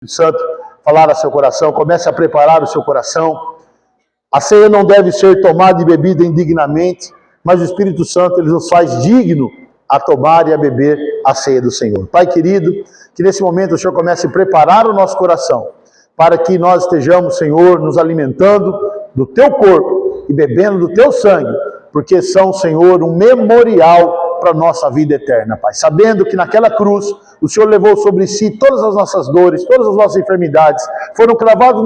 Santo falar a seu coração, comece a preparar o seu coração. A ceia não deve ser tomada e bebida indignamente, mas o Espírito Santo ele nos faz digno a tomar e a beber a ceia do Senhor. Pai querido, que nesse momento o Senhor comece a preparar o nosso coração, para que nós estejamos, Senhor, nos alimentando do Teu corpo e bebendo do Teu sangue, porque são, Senhor, um memorial para a nossa vida eterna, Pai. Sabendo que naquela cruz, o Senhor levou sobre si todas as nossas dores, todas as nossas enfermidades, foram cravados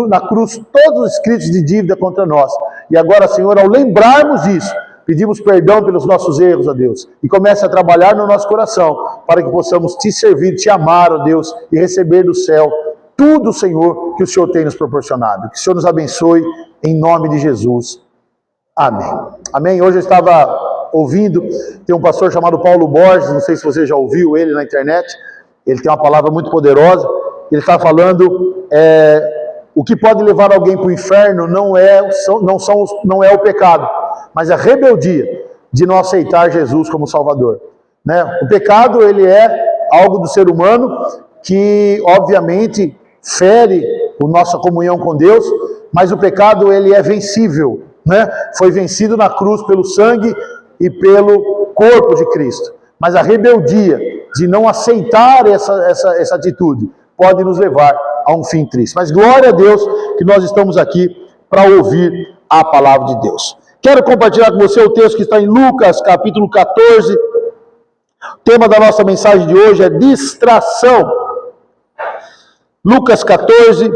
na cruz todos os escritos de dívida contra nós. E agora, Senhor, ao lembrarmos disso, pedimos perdão pelos nossos erros, ó Deus, e comece a trabalhar no nosso coração, para que possamos Te servir, Te amar, ó Deus, e receber do céu tudo, Senhor, que o Senhor tem nos proporcionado. Que o Senhor nos abençoe, em nome de Jesus. Amém. Amém. Hoje eu estava ouvindo, tem um pastor chamado Paulo Borges, não sei se você já ouviu ele na internet, ele tem uma palavra muito poderosa, ele está falando, o que pode levar alguém para o inferno não é o pecado, mas a rebeldia de não aceitar Jesus como Salvador. Né? O pecado, ele é algo do ser humano que, obviamente, fere a nossa comunhão com Deus, mas o pecado, ele é vencível, né? Foi vencido na cruz pelo sangue e pelo corpo de Cristo. Mas a rebeldia de não aceitar essa atitude pode nos levar a um fim triste. Mas glória a Deus que nós estamos aqui para ouvir a palavra de Deus. Quero compartilhar com você o texto que está em Lucas, capítulo 14. O tema da nossa mensagem de hoje é distração. Lucas 14,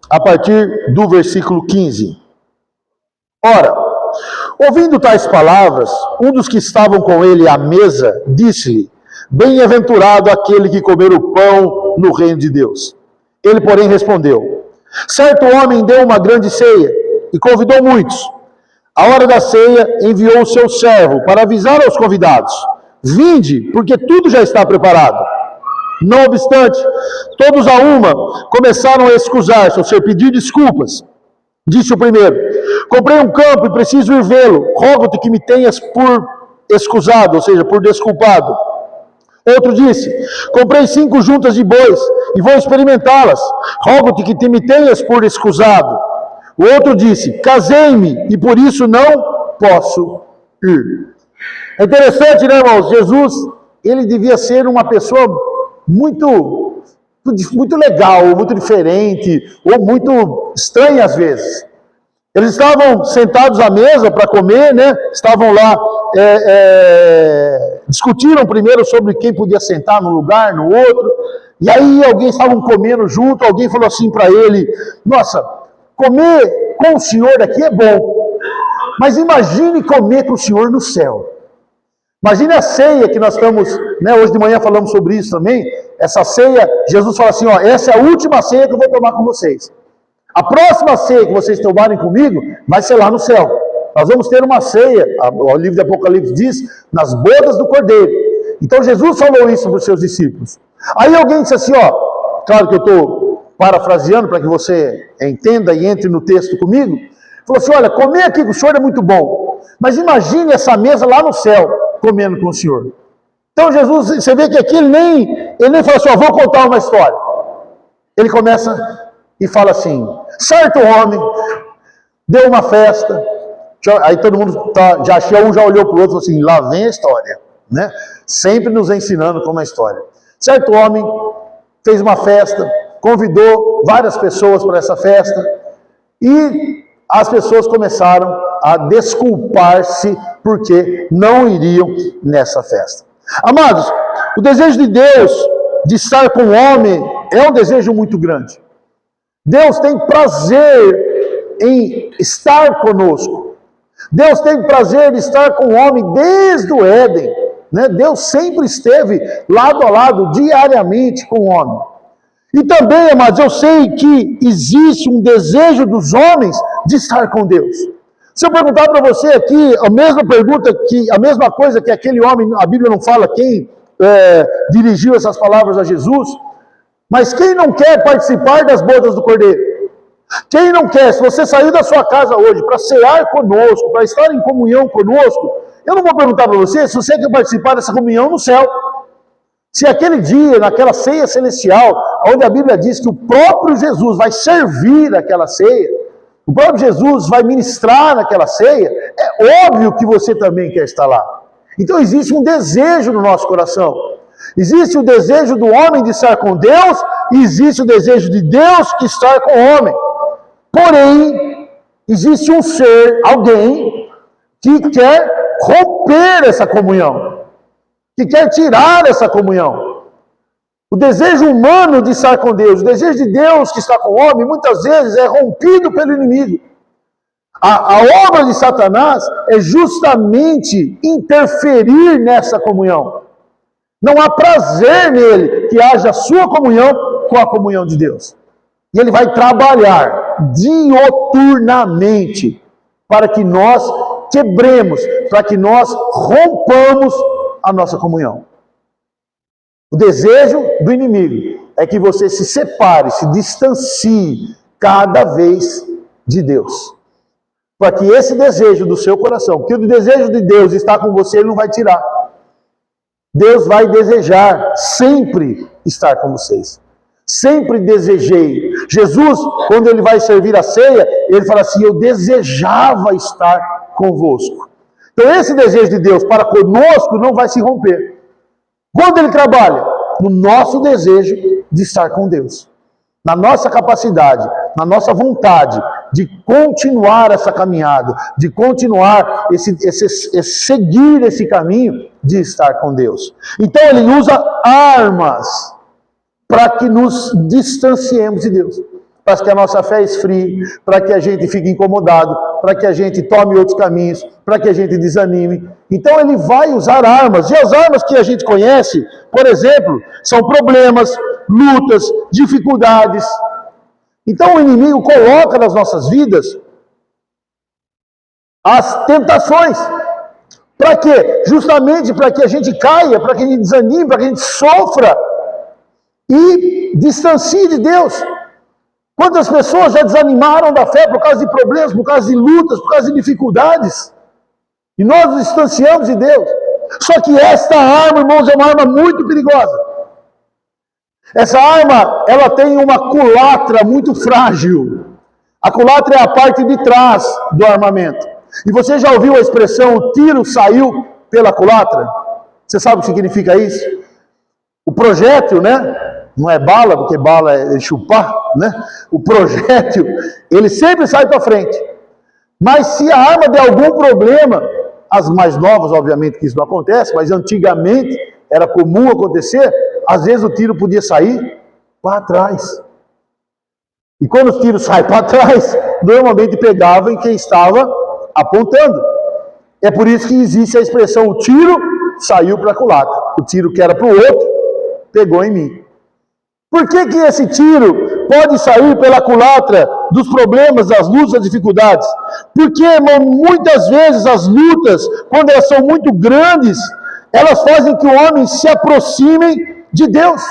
a partir do versículo 15. Ora, ouvindo tais palavras, um dos que estavam com ele à mesa disse-lhe: bem-aventurado aquele que comer o pão no reino de Deus. Ele, porém, respondeu: certo homem deu uma grande ceia e convidou muitos. À hora da ceia, enviou o seu servo para avisar aos convidados: vinde, porque tudo já está preparado. Não obstante, todos a uma começaram a excusar-se, ou seja, pedir desculpas. Disse o primeiro: comprei um campo e preciso ir vê-lo. Rogo-te que me tenhas por excusado, ou seja, por desculpado. Outro disse: comprei 5 juntas de bois e vou experimentá-las. Rogo-te que me tenhas por excusado. O outro disse: casei-me e por isso não posso ir. É interessante, né, irmãos? Jesus, ele devia ser uma pessoa muito legal, muito diferente, ou muito estranha às vezes. Eles estavam sentados à mesa para comer, né? Estavam lá, discutiram primeiro sobre quem podia sentar num lugar, no outro, e aí alguém estavam comendo junto, alguém falou assim para ele: nossa, comer com o Senhor aqui é bom, mas imagine comer com o Senhor no céu. Imagine a ceia que nós estamos, né, hoje de manhã falamos sobre isso também. Essa ceia, Jesus fala assim, ó, essa é a última ceia que eu vou tomar com vocês. A próxima ceia que vocês tomarem comigo vai ser lá no céu. Nós vamos ter uma ceia, o livro de Apocalipse diz, nas bodas do Cordeiro. Então Jesus falou isso para os seus discípulos. Aí alguém disse assim, ó, claro que eu estou parafraseando para que você entenda e entre no texto comigo. Falou assim, olha, comer aqui com o Senhor é muito bom, mas imagine essa mesa lá no céu, comendo com o Senhor. Então Jesus, você vê que aqui ele nem fala assim, ó, vou contar uma história. Ele começa e fala assim: certo homem deu uma festa. Aí todo mundo já olhou para o outro e falou assim: lá vem a história, né? Sempre nos ensinando como é a história. Certo homem fez uma festa, convidou várias pessoas para essa festa e as pessoas começaram a desculpar-se porque não iriam nessa festa. Amados, o desejo de Deus de estar com o homem é um desejo muito grande. Deus tem prazer em estar conosco. Deus tem prazer em estar com o homem desde o Éden, né? Deus sempre esteve lado a lado, diariamente com o homem. E também, amados, eu sei que existe um desejo dos homens de estar com Deus. Se eu perguntar para você aqui a mesma coisa que aquele homem, a Bíblia não fala quem dirigiu essas palavras a Jesus, mas quem não quer participar das bodas do Cordeiro? Quem não quer? Se você saiu da sua casa hoje para cear conosco, para estar em comunhão conosco, eu não vou perguntar para você se você quer participar dessa comunhão no céu. Se aquele dia, naquela ceia celestial, onde a Bíblia diz que o próprio Jesus vai servir aquela ceia, o próprio Jesus vai ministrar naquela ceia, é óbvio que você também quer estar lá. Então existe um desejo no nosso coração. Existe o desejo do homem de estar com Deus, e existe o desejo de Deus de estar com o homem. Porém, existe um ser, alguém, que quer romper essa comunhão, que quer tirar essa comunhão. O desejo humano de estar com Deus, o desejo de Deus que está com o homem, muitas vezes é rompido pelo inimigo. A obra de Satanás é justamente interferir nessa comunhão. Não há prazer nele que haja a sua comunhão com a comunhão de Deus. E ele vai trabalhar dioturnamente para que nós quebremos, para que nós rompamos a nossa comunhão. O desejo do inimigo é que você se separe, se distancie cada vez de Deus. Para que esse desejo do seu coração, porque o desejo de Deus está com você, ele não vai tirar. Deus vai desejar sempre estar com vocês. Sempre desejei. Jesus, quando ele vai servir a ceia, ele fala assim, eu desejava estar convosco. Então esse desejo de Deus para conosco não vai se romper. Quando ele trabalha? No nosso desejo de estar com Deus. Na nossa capacidade, na nossa vontade de continuar essa caminhada, de continuar seguir esse caminho de estar com Deus. Então ele usa armas para que nos distanciemos de Deus, para que a nossa fé esfrie, para que a gente fique incomodado, para que a gente tome outros caminhos, para que a gente desanime. Então ele vai usar armas, e as armas que a gente conhece, por exemplo, são problemas, lutas, dificuldades. Então o inimigo coloca nas nossas vidas as tentações. Para quê? Justamente para que a gente caia, para que a gente desanime, para que a gente sofra e distancie de Deus. Quantas pessoas já desanimaram da fé por causa de problemas, por causa de lutas, por causa de dificuldades? E nós nos distanciamos de Deus. Só que esta arma, irmãos, é uma arma muito perigosa. Essa arma, ela tem uma culatra muito frágil. A culatra é a parte de trás do armamento. E você já ouviu a expressão, o tiro saiu pela culatra? Você sabe o que significa isso? O projétil, né? Não é bala, porque bala é chupar, né? O projétil, ele sempre sai para frente. Mas se a arma der algum problema, as mais novas, obviamente que isso não acontece, mas antigamente era comum acontecer, às vezes o tiro podia sair para trás. E quando o tiro sai para trás, normalmente pegava em quem estava apontando. É por isso que existe a expressão, o tiro saiu para a culatra. O tiro que era para o outro, pegou em mim. Por que que esse tiro pode sair pela culatra dos problemas, das lutas, das dificuldades? Porque, irmão, muitas vezes as lutas, quando elas são muito grandes, elas fazem que o homem se aproxime de Deus.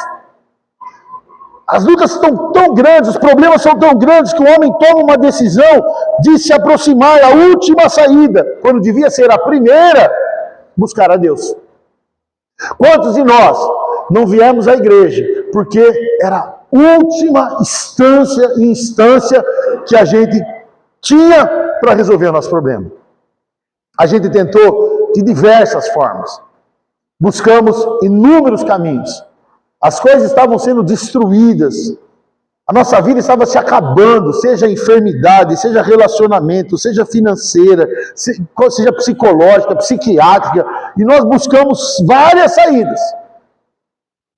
As lutas estão tão grandes, os problemas são tão grandes que o homem toma uma decisão de se aproximar, a última saída, quando devia ser a primeira, buscar a Deus. Quantos de nós não viemos à igreja porque era a última instância que a gente tinha para resolver o nosso problema? A gente tentou de diversas formas. Buscamos inúmeros caminhos. As coisas estavam sendo destruídas. A nossa vida estava se acabando, seja enfermidade, seja relacionamento, seja financeira, seja psicológica, psiquiátrica. E nós buscamos várias saídas.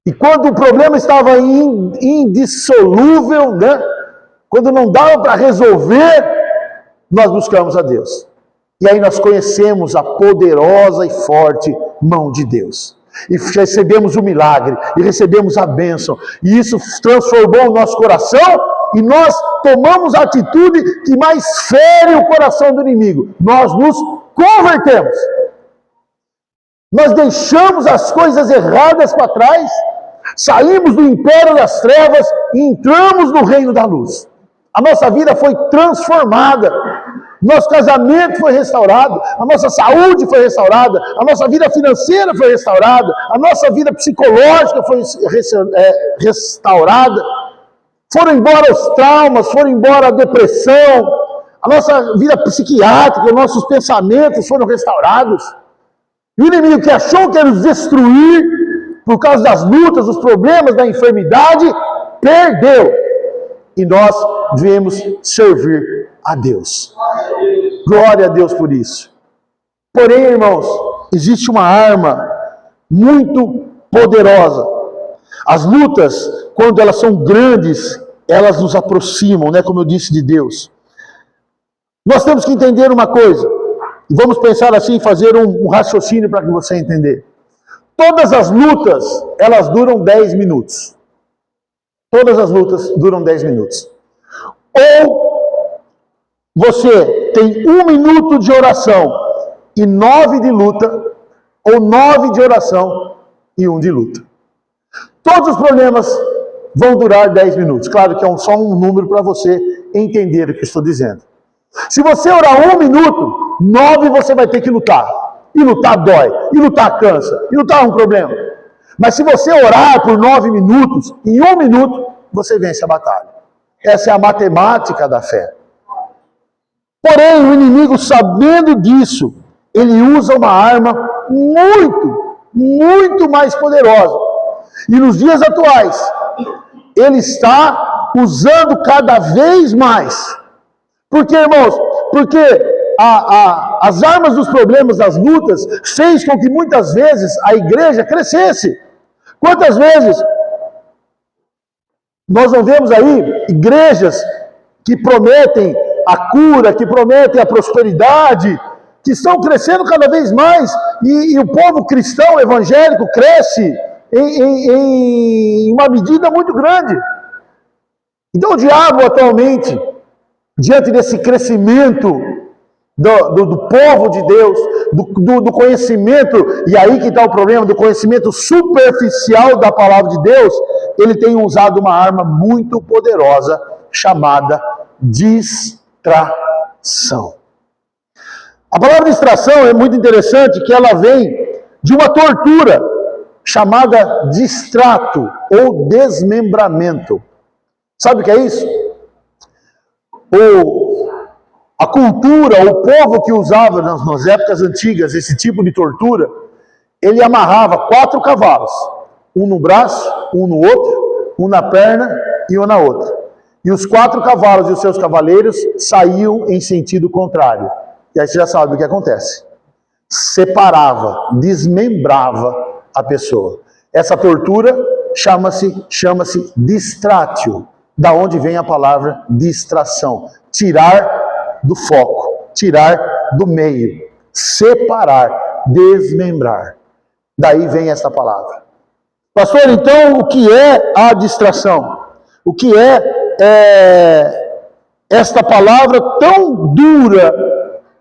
E quando o problema estava indissolúvel, né? Quando não dava para resolver, nós buscamos a Deus. E aí nós conhecemos a poderosa e forte mão de Deus. E recebemos o milagre, e recebemos a bênção. E isso transformou o nosso coração, e nós tomamos a atitude que mais fere o coração do inimigo. Nós nos convertemos. Nós deixamos as coisas erradas para trás, saímos do império das trevas e entramos no reino da luz. A nossa vida foi transformada. Nosso casamento foi restaurado, a nossa saúde foi restaurada, a nossa vida financeira foi restaurada, a nossa vida psicológica foi restaurada. Foram embora os traumas, foram embora a depressão, a nossa vida psiquiátrica, os nossos pensamentos foram restaurados. E o inimigo que achou que ia nos destruir por causa das lutas, dos problemas, da enfermidade, perdeu. E nós devemos servir a Deus. Glória a Deus por isso. Porém, irmãos, existe uma arma muito poderosa. As lutas, quando elas são grandes, elas nos aproximam, né, como eu disse, de Deus. Nós temos que entender uma coisa. Vamos pensar assim, fazer um raciocínio para que você entender. Todas as lutas, elas duram 10 minutos. Todas as lutas duram 10 minutos. Ou você tem 1 minuto de oração e 9 de luta, ou 9 de oração e 1 de luta. Todos os problemas vão durar 10 minutos. Claro que é só um número para você entender o que eu estou dizendo. Se você orar 1 minuto, 9 você vai ter que lutar. E lutar dói, e lutar cansa, e lutar é um problema. Mas se você orar por 9 minutos, em 1 minuto, você vence a batalha. Essa é a matemática da fé. Porém, o inimigo, sabendo disso, ele usa uma arma muito mais poderosa. E nos dias atuais, ele está usando cada vez mais. Por quê, irmãos? Porque as armas dos problemas, das lutas, fez com que muitas vezes a igreja crescesse. Quantas vezes nós não vemos aí igrejas que prometem a cura, que prometem a prosperidade, que estão crescendo cada vez mais, e o povo cristão evangélico cresce em uma medida muito grande. Então o diabo atualmente, diante desse crescimento do povo de Deus, do conhecimento, e aí que está o problema, do conhecimento superficial da palavra de Deus, ele tem usado uma arma muito poderosa, chamada distração. A palavra distração é muito interessante, que ela vem de uma tortura, chamada distrato, ou desmembramento. Sabe o que é isso? A cultura, o povo que usava nas épocas antigas esse tipo de tortura, ele amarrava 4 cavalos, um no braço, um no outro, um na perna e um na outra. E os 4 cavalos e os seus cavaleiros saíam em sentido contrário. E aí você já sabe o que acontece. Separava, desmembrava a pessoa. Essa tortura chama-se distratio, da onde vem a palavra distração. Tirar do foco, tirar do meio, separar, desmembrar. Daí vem essa palavra. Pastor, então o que é a distração? O que é esta palavra tão dura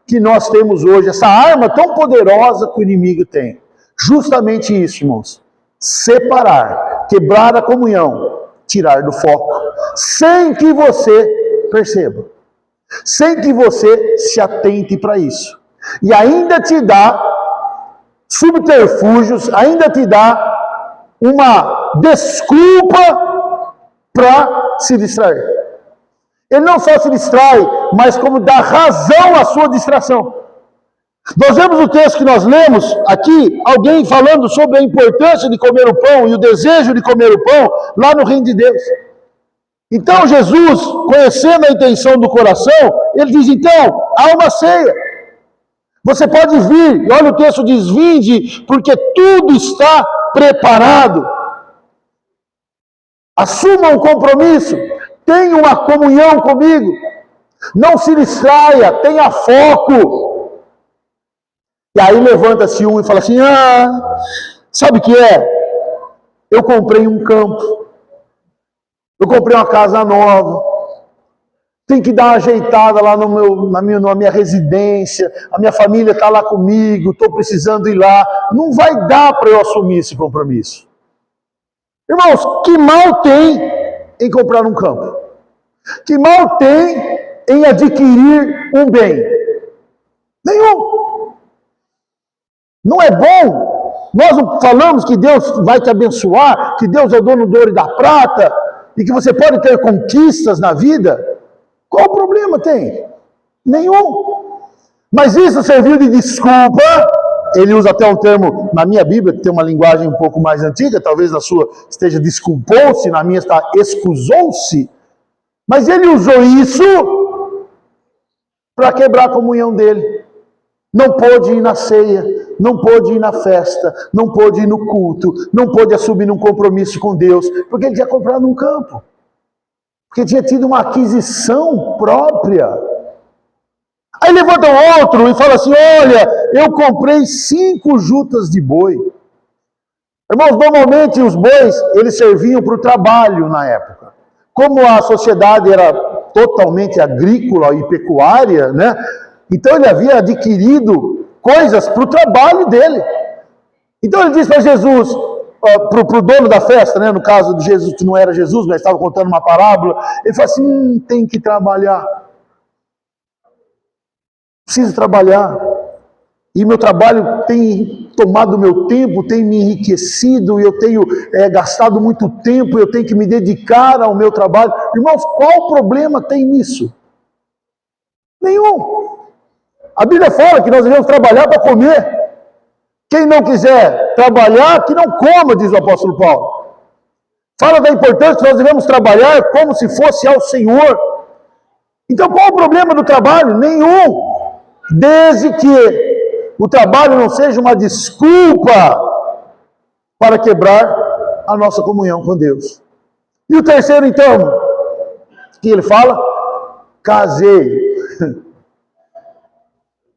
que nós temos hoje, essa arma tão poderosa que o inimigo tem? Justamente isso, irmãos. Separar, quebrar a comunhão, tirar do foco, sem que você perceba. Sem que você se atente para isso. E ainda te dá subterfúgios, ainda te dá uma desculpa para se distrair. Ele não só se distrai, mas como dá razão à sua distração. Nós vemos o texto que nós lemos aqui, alguém falando sobre a importância de comer o pão e o desejo de comer o pão lá no reino de Deus. Então Jesus, conhecendo a intenção do coração, ele diz, então, há uma ceia. Você pode vir, e olha o texto diz, vinde, porque tudo está preparado. Assuma um compromisso, tenha uma comunhão comigo, não se distraia, tenha foco. E aí levanta-se um e fala assim, sabe o que é? Eu comprei um campo. Eu comprei uma casa nova, tem que dar uma ajeitada lá na minha residência, a minha família está lá comigo, estou precisando ir lá. Não vai dar para eu assumir esse compromisso. Irmãos, que mal tem em comprar um campo? Que mal tem em adquirir um bem? Nenhum. Não é bom? Nós falamos que Deus vai te abençoar, que Deus é o dono do ouro e da prata, e que você pode ter conquistas na vida, qual problema tem? Nenhum. Mas isso serviu de desculpa. Ele usa até um termo na minha Bíblia, que tem uma linguagem um pouco mais antiga, talvez na sua esteja desculpou-se, na minha está excusou-se. Mas ele usou isso para quebrar a comunhão dele. Não pôde ir na ceia, não pôde ir na festa, não pôde ir no culto, não pôde assumir num compromisso com Deus, porque ele tinha comprado um campo, porque tinha tido uma aquisição própria. Aí levanta um outro e fala assim, olha, eu comprei 5 jutas de boi. Irmãos, normalmente os bois, eles serviam para o trabalho na época. Como a sociedade era totalmente agrícola e pecuária, né? Então ele havia adquirido coisas para o trabalho dele. Então ele disse para Jesus, para o dono da festa, né? No caso de Jesus, que não era Jesus, mas estava contando uma parábola, ele falou assim, tem que trabalhar. Preciso trabalhar. E meu trabalho tem tomado meu tempo, tem me enriquecido, eu tenho gastado muito tempo, eu tenho que me dedicar ao meu trabalho. Irmãos, qual problema tem nisso? Nenhum. A Bíblia fala que nós devemos trabalhar para comer. Quem não quiser trabalhar, que não coma, diz o apóstolo Paulo. Fala da importância que nós devemos trabalhar como se fosse ao Senhor. Então qual o problema do trabalho? Nenhum. Desde que o trabalho não seja uma desculpa para quebrar a nossa comunhão com Deus. E o terceiro, então, que ele fala? Casei.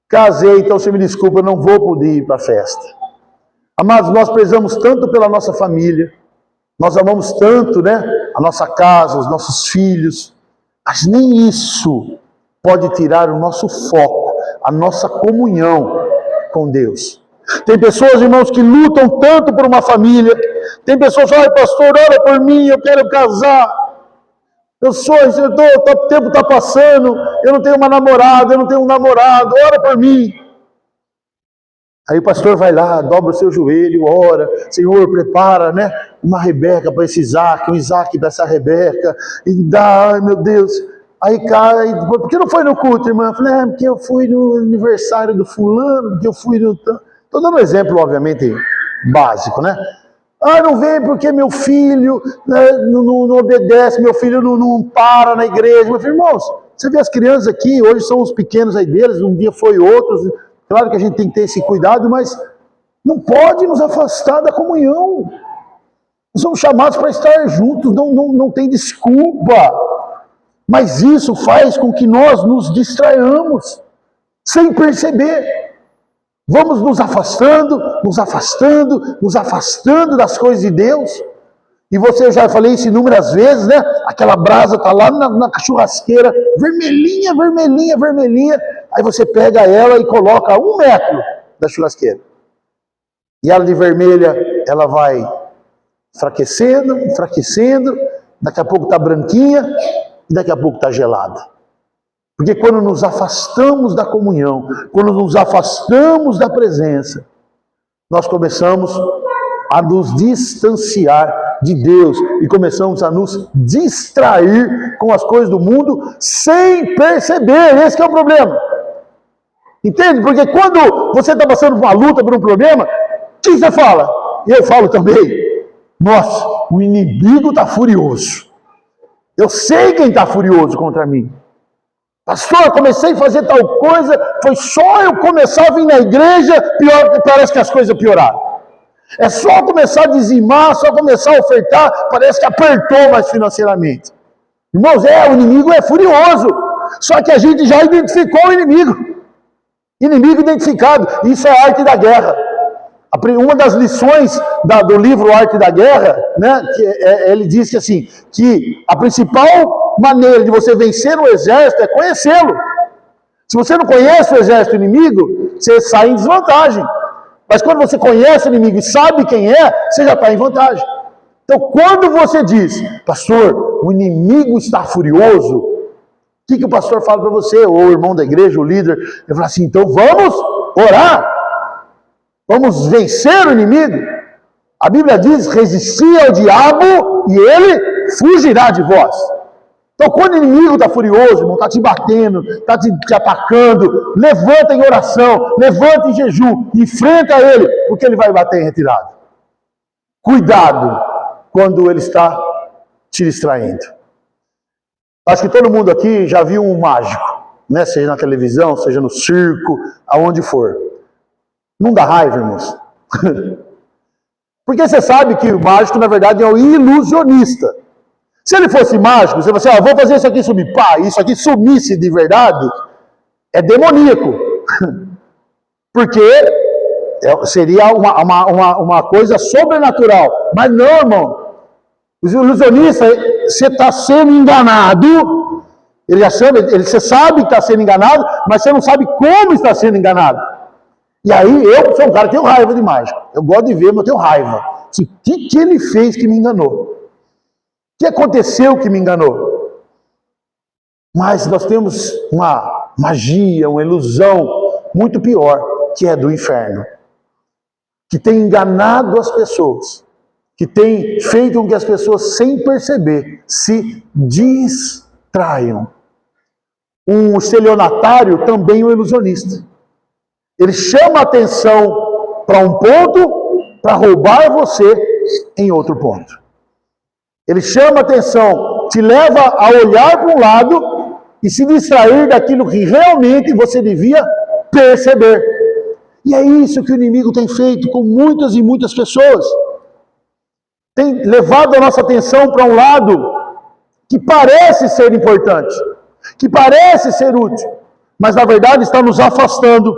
Casei, então você me desculpa, eu não vou poder ir para a festa. Amados, nós prezamos tanto pela nossa família, nós amamos tanto, né, a nossa casa, os nossos filhos, mas nem isso pode tirar o nosso foco, a nossa comunhão com Deus. Tem pessoas, irmãos, que lutam tanto por uma família, tem pessoas que falam, pastor, ora por mim, eu quero casar. O tempo está passando, eu não tenho uma namorada, eu não tenho um namorado, ora por mim. Aí o pastor vai lá, dobra o seu joelho, ora, Senhor, prepara, né, uma Rebeca para esse Isaac, um Isaac para essa Rebeca, e dá, ai meu Deus. Aí cai, por que não foi no culto, irmã? Eu falei, porque eu fui no aniversário do fulano, porque eu fui no... Estou dando um exemplo, obviamente, básico, né? Ah, não vem porque meu filho não obedece, meu filho não para na igreja. Meu filho, irmãos, você vê as crianças aqui, hoje são os pequenos aí deles, um dia foi outros. Claro que a gente tem que ter esse cuidado, mas não pode nos afastar da comunhão. Nós somos chamados para estar juntos, não tem desculpa. Mas isso faz com que nós nos distraiamos, sem perceber. Vamos nos afastando das coisas de Deus. E você, eu já falei isso inúmeras vezes, né? Aquela brasa está lá na churrasqueira, vermelhinha, vermelhinha, vermelhinha. Aí você pega ela e coloca a 1 metro da churrasqueira. E ela de vermelha, ela vai enfraquecendo, enfraquecendo. Daqui a pouco está branquinha e daqui a pouco está gelada. Porque quando nos afastamos da comunhão, quando nos afastamos da presença, nós começamos a nos distanciar de Deus e começamos a nos distrair com as coisas do mundo sem perceber. Esse que é o problema. Entende? Porque quando você está passando por uma luta, por um problema, o que você fala? E eu falo também, nossa, o inimigo está furioso. Eu sei quem está furioso contra mim. Pastor, comecei a fazer tal coisa, foi só eu começar a vir na igreja, parece que as coisas pioraram. É só começar a dizimar, só começar a ofertar, parece que apertou mais financeiramente. Irmãos, o inimigo é furioso, só que a gente já identificou o inimigo. Inimigo identificado, isso é a arte da guerra. Uma das lições do livro Arte da Guerra, né, ele diz que, assim, que a principal maneira de você vencer o exército é conhecê-lo. Se você não conhece o exército inimigo, você sai em desvantagem. Mas quando você conhece o inimigo e sabe quem é, você já está em vantagem. Então, quando você diz, pastor, o inimigo está furioso, o que o pastor fala para você, ou o irmão da igreja, o líder? Ele fala assim, então vamos orar. Vamos vencer o inimigo. A Bíblia diz, resistir ao diabo e ele fugirá de vós. Então, quando o inimigo está furioso, irmão, está te batendo, está te atacando, levanta em oração, levanta em jejum, enfrenta ele, porque ele vai bater em retirada. Cuidado quando ele está te distraindo. Acho que todo mundo aqui já viu um mágico, né? Seja na televisão, seja no circo, aonde for. Não dá raiva, irmãos? Porque você sabe que o mágico, na verdade, é um ilusionista. Se ele fosse mágico, você vai assim, vou fazer isso aqui sumir. Pá, isso aqui sumisse de verdade, é demoníaco. Porque seria uma coisa sobrenatural. Mas não, irmão. Os ilusionistas, você está sendo enganado. Você sabe que está sendo enganado, mas você não sabe como está sendo enganado. E aí, eu sou um cara que tenho raiva de mágico. Eu gosto de ver, mas eu tenho raiva. O que ele fez que me enganou? O que aconteceu que me enganou? Mas nós temos uma magia, uma ilusão muito pior, que é do inferno. Que tem enganado as pessoas. Que tem feito com que as pessoas, sem perceber, se distraiam. Um estelionatário também é um ilusionista. Ele chama a atenção para um ponto, para roubar você em outro ponto. Ele chama a atenção, te leva a olhar para um lado e se distrair daquilo que realmente você devia perceber. E é isso que o inimigo tem feito com muitas e muitas pessoas. Tem levado a nossa atenção para um lado que parece ser importante, que parece ser útil, mas na verdade está nos afastando,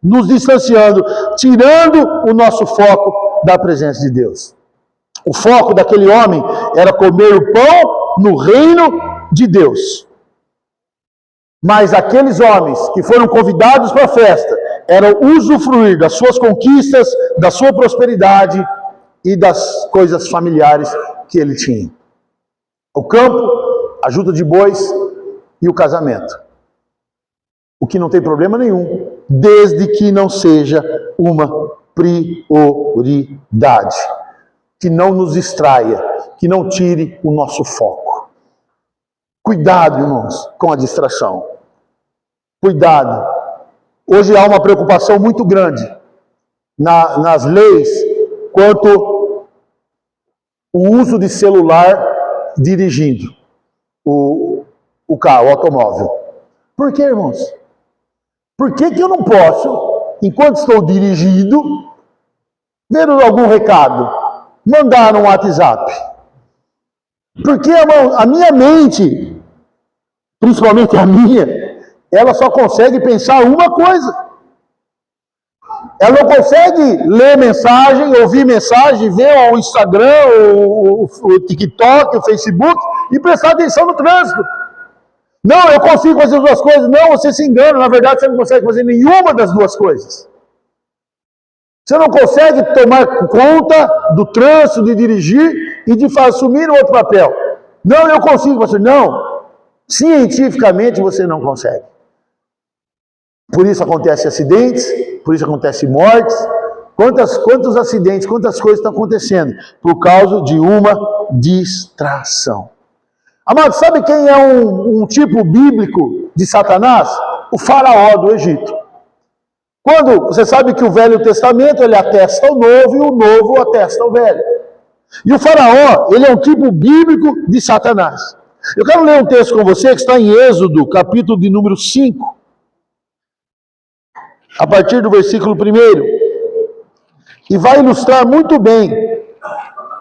nos distanciando, tirando o nosso foco da presença de Deus. O foco daquele homem era comer o pão no reino de Deus. Mas aqueles homens que foram convidados para a festa eram usufruir das suas conquistas, da sua prosperidade e das coisas familiares que ele tinha. O campo, a junta de bois e o casamento. O que não tem problema nenhum, desde que não seja uma prioridade. Que não nos distraia, que não tire o nosso foco. Cuidado, irmãos, com a distração. Cuidado. Hoje há uma preocupação muito grande nas leis quanto o uso de celular dirigindo o carro, o automóvel. Por que, irmãos? Por que eu não posso, enquanto estou dirigindo, ver algum recado? Mandar um WhatsApp. Porque, irmão, a minha mente, principalmente a minha, ela só consegue pensar uma coisa. Ela não consegue ler mensagem, ouvir mensagem, ver o Instagram, o TikTok, o Facebook e prestar atenção no trânsito. Não, eu consigo fazer as duas coisas. Não, você se engana. Na verdade, você não consegue fazer nenhuma das duas coisas. Você não consegue tomar conta do trânsito, de dirigir e de assumir outro papel. Não, eu consigo, pastor. Não. Cientificamente você não consegue. Por isso acontecem acidentes, por isso acontecem mortes. Quantos acidentes, quantas coisas estão acontecendo? Por causa de uma distração. Amado, sabe quem é um tipo bíblico de Satanás? O faraó do Egito. Quando você sabe que o Velho Testamento ele atesta o Novo e o Novo atesta o Velho. E o faraó, ele é um tipo bíblico de Satanás. Eu quero ler um texto com você que está em Êxodo, capítulo de número 5. A partir do versículo 1. E vai ilustrar muito bem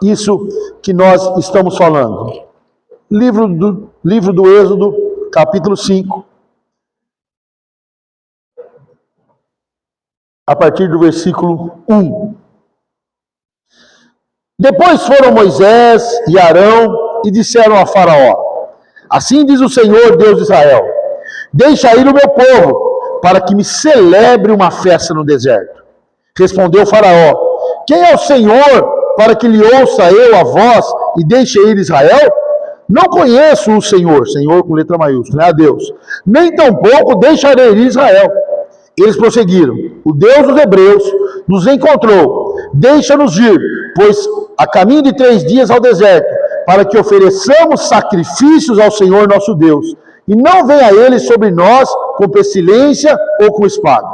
isso que nós estamos falando. Livro do Êxodo, capítulo 5. A partir do versículo 1. Depois foram Moisés e Arão e disseram a Faraó: assim diz o Senhor, Deus de Israel: deixa ir o meu povo, para que me celebre uma festa no deserto. Respondeu Faraó: quem é o Senhor, para que lhe ouça eu a voz e deixe ir Israel? Não conheço o Senhor, Senhor com letra maiúscula, a Deus, nem tampouco deixarei ir Israel. Eles prosseguiram: o Deus dos Hebreus nos encontrou, deixa-nos ir, pois a caminho de 3 dias ao deserto, para que ofereçamos sacrifícios ao Senhor nosso Deus, e não venha ele sobre nós com pestilência ou com espada.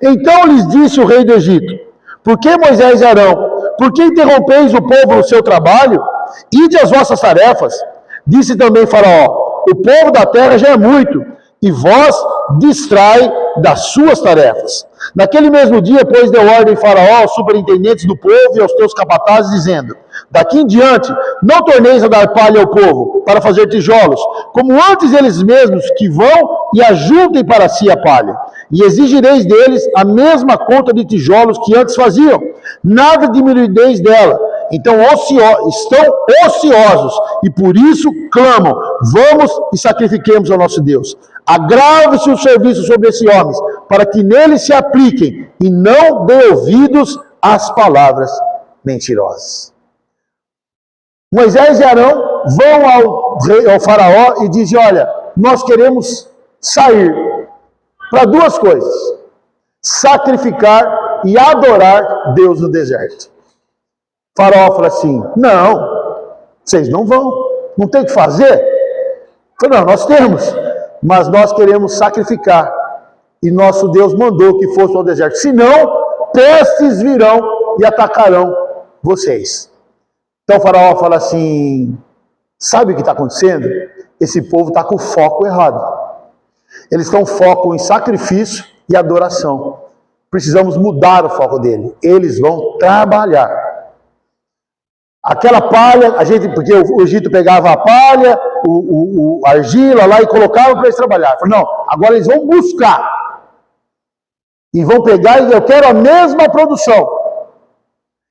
Então lhes disse o rei do Egito: por que Moisés e Arão? Por que interrompeis o povo no seu trabalho? Ide às vossas tarefas. Disse também Faraó: o povo da terra já é muito, e vós distrai das suas tarefas. Naquele mesmo dia, pois, deu ordem Faraó aos superintendentes do povo e aos teus capatazes, dizendo: daqui em diante, não torneis a dar palha ao povo, para fazer tijolos, como antes eles mesmos que vão e ajuntem para si a palha. E exigireis deles a mesma conta de tijolos que antes faziam, nada diminuireis dela. Então estão ociosos, e por isso clamam: vamos e sacrifiquemos ao nosso Deus. Agrave-se o serviço sobre esses homens, para que neles se apliquem, e não dê ouvidos às palavras mentirosas. Moisés e Arão vão ao Faraó e dizem: olha, nós queremos sair para duas coisas: sacrificar e adorar Deus no deserto. O Faraó fala assim: não, vocês não vão, não tem o que fazer. Falei: não, nós temos, mas nós queremos sacrificar, e nosso Deus mandou que fosse ao deserto, senão pestes virão e atacarão vocês. Então o Faraó fala assim: sabe o que está acontecendo? Esse povo está com o foco errado. Eles estão foco em sacrifício e adoração. Precisamos mudar o foco dele. Eles vão trabalhar. Aquela palha, porque o Egito pegava a palha, a argila lá e colocava para eles trabalhar. Falei: não, agora eles vão buscar. E vão pegar, e eu quero a mesma produção.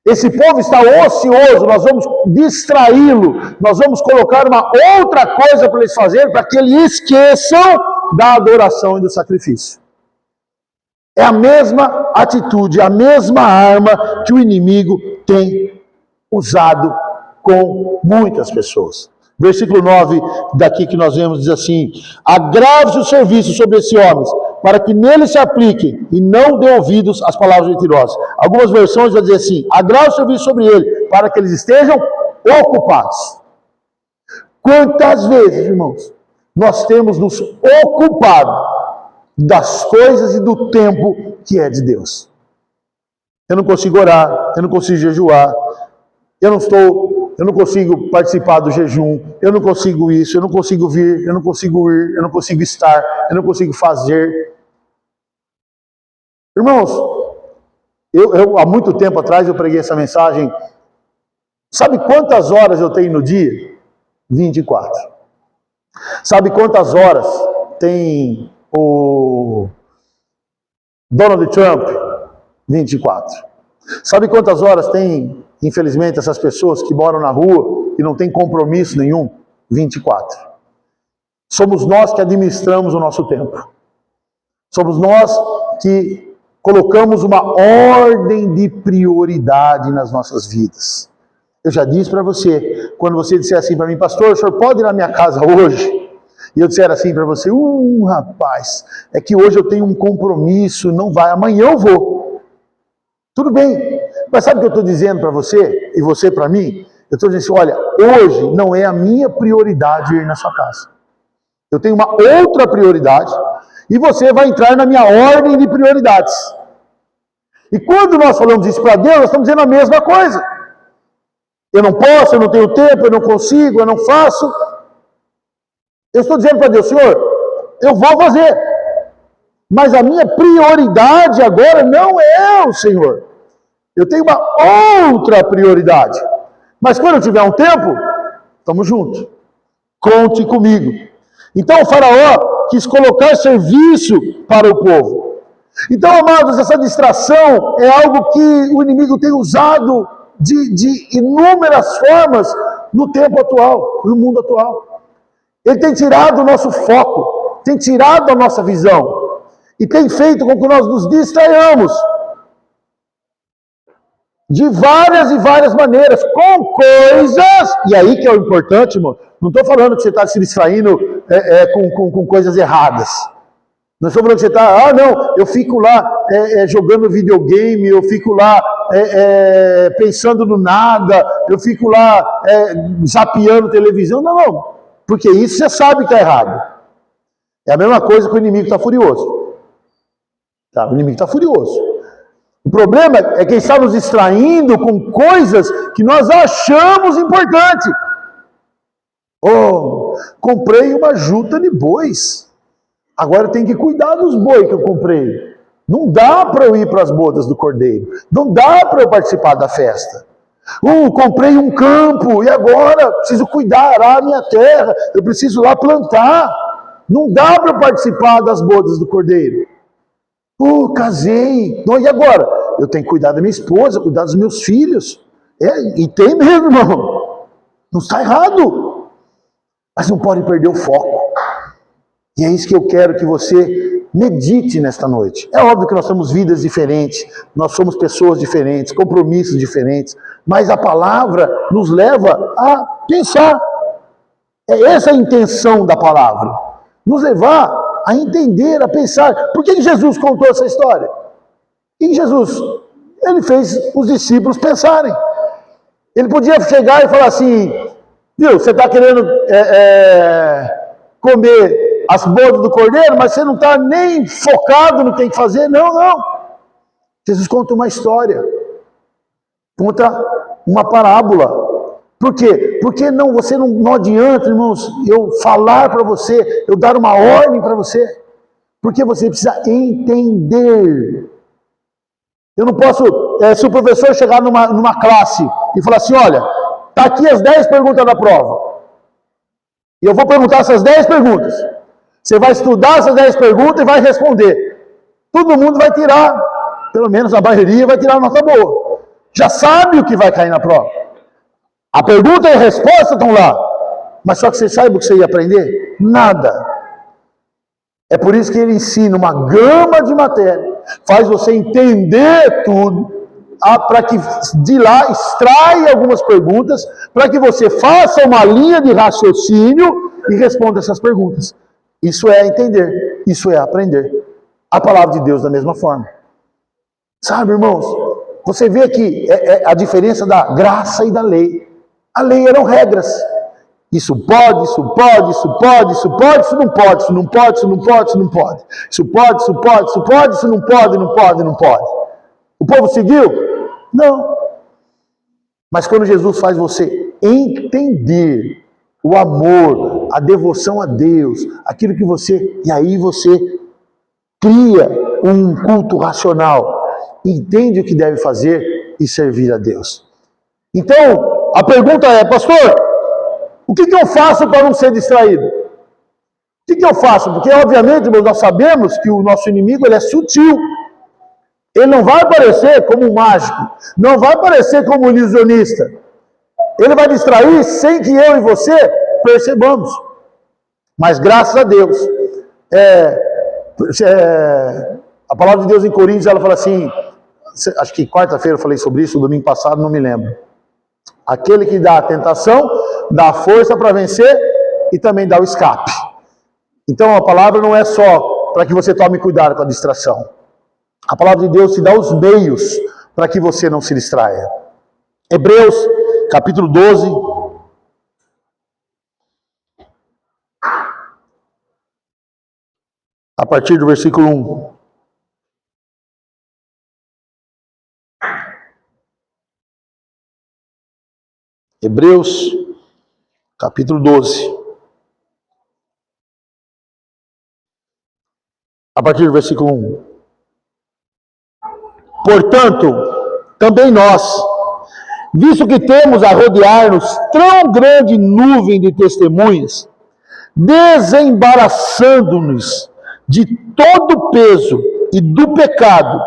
Esse povo está ocioso, nós vamos distraí-lo, nós vamos colocar uma outra coisa para eles fazerem, para que eles esqueçam da adoração e do sacrifício. É a mesma atitude, a mesma arma que o inimigo tem usado com muitas pessoas. Versículo 9 daqui que nós vemos diz assim: agrave-se o serviço sobre esses homens, para que neles se apliquem, e não dê ouvidos às palavras mentirosas. Algumas versões vão dizer assim: agrave o serviço sobre ele, para que eles estejam ocupados. Quantas vezes, irmãos, nós temos nos ocupado das coisas e do tempo que é de Deus? Eu não consigo orar, eu não consigo jejuar, eu não consigo participar do jejum, eu não consigo isso, eu não consigo vir, eu não consigo ir, eu não consigo estar, eu não consigo fazer. Irmãos, eu há muito tempo atrás eu preguei essa mensagem. Sabe quantas horas eu tenho no dia? 24. Sabe quantas horas tem o Donald Trump? 24. Sabe quantas horas tem, infelizmente, essas pessoas que moram na rua e não tem compromisso nenhum? 24. Somos nós que administramos o nosso tempo. Somos nós que colocamos uma ordem de prioridade nas nossas vidas. Eu já disse para você, quando você disser assim para mim: pastor, o senhor pode ir na minha casa hoje? E eu disser assim para você: rapaz, é que hoje eu tenho um compromisso, não vai, amanhã eu vou. Tudo bem, mas sabe o que eu estou dizendo para você, e você para mim? Eu estou dizendo assim: olha, hoje não é a minha prioridade ir na sua casa. Eu tenho uma outra prioridade, e você vai entrar na minha ordem de prioridades. E quando nós falamos isso para Deus, nós estamos dizendo a mesma coisa. Eu não posso, eu não tenho tempo, eu não consigo, eu não faço. Eu estou dizendo para Deus: Senhor, eu vou fazer, mas a minha prioridade agora não é o Senhor. Eu tenho uma outra prioridade. Mas quando eu tiver um tempo, estamos juntos. Conte comigo. Então o Faraó quis colocar serviço para o povo. Então, amados, essa distração é algo que o inimigo tem usado de inúmeras formas no tempo atual, no mundo atual. Ele tem tirado o nosso foco, tem tirado a nossa visão e tem feito com que nós nos distraiamos de várias e várias maneiras, com coisas, e aí que é o importante, irmão. Não estou falando que você está se distraindo com coisas erradas. Não estou falando que você está, não, eu fico lá jogando videogame, eu fico lá pensando no nada, eu fico lá zapeando televisão. Não, porque isso você sabe que está errado. É a mesma coisa que o inimigo está furioso. Tá? O inimigo está furioso. O problema é que ele está nos distraindo com coisas que nós achamos importantes. Comprei uma juta de bois. Agora eu tenho que cuidar dos bois que eu comprei. Não dá para eu ir para as bodas do cordeiro. Não dá para eu participar da festa. Comprei um campo e agora preciso cuidar a minha terra. Eu preciso lá plantar. Não dá para eu participar das bodas do cordeiro. Casei. E agora? Eu tenho que cuidar da minha esposa, cuidar dos meus filhos. E tem mesmo, irmão. Não está errado. Mas não pode perder o foco. E é isso que eu quero que você medite nesta noite. É óbvio que nós temos vidas diferentes, nós somos pessoas diferentes, compromissos diferentes, mas a palavra nos leva a pensar. É essa a intenção da palavra. Nos levar a entender, a pensar. Por que Jesus contou essa história? E Jesus, ele fez os discípulos pensarem. Ele podia chegar e falar assim, viu, você está querendo comer as bodas do cordeiro, mas você não está nem focado no que tem que fazer. Não. Jesus conta uma história. Conta uma parábola. Por quê? Porque você não adianta, irmãos, eu falar para você, eu dar uma ordem para você. Porque você precisa entender. Eu não posso, se o professor chegar numa classe e falar assim, olha, está aqui as 10 perguntas da prova. E eu vou perguntar essas 10 perguntas. Você vai estudar essas 10 perguntas e vai responder. Todo mundo vai tirar, pelo menos a maioria vai tirar nota boa. Já sabe o que vai cair na prova. A pergunta e a resposta estão lá. Mas só que você sabe o que você ia aprender? Nada. É por isso que ele ensina uma gama de matéria. Faz você entender tudo. Para que de lá extraia algumas perguntas. Para que você faça uma linha de raciocínio e responda essas perguntas. Isso é entender, isso é aprender. A palavra de Deus da mesma forma. Sabe, irmãos, você vê que a diferença da graça e da lei. A lei eram regras. Isso pode, isso pode, isso pode, isso pode, isso não pode, isso não pode, isso não pode, isso não pode. Isso pode, isso pode, isso pode, isso não pode, não pode, não pode. O povo seguiu? Não. Mas quando Jesus faz você entender o amor, a devoção a Deus, aquilo que você... E aí você cria um culto racional, entende o que deve fazer e servir a Deus. Então, a pergunta é, pastor, o que eu faço para não ser distraído? O que eu faço? Porque, obviamente, nós sabemos que o nosso inimigo ele é sutil. Ele não vai aparecer como um mágico, não vai aparecer como um ilusionista. Ele vai distrair sem que eu e você percebamos. Mas graças a Deus, a palavra de Deus em Coríntios, ela fala assim, acho que quarta-feira eu falei sobre isso, domingo passado, não me lembro. Aquele que dá a tentação, dá a força para vencer e também dá o escape. Então a palavra não é só para que você tome cuidado com a distração. A palavra de Deus te dá os meios para que você não se distraia. Hebreus, capítulo 12. A partir do versículo 1. Hebreus, capítulo 12. A partir do versículo 1. Portanto, também nós, visto que temos a rodear-nos tão grande nuvem de testemunhas, desembaraçando-nos de todo o peso e do pecado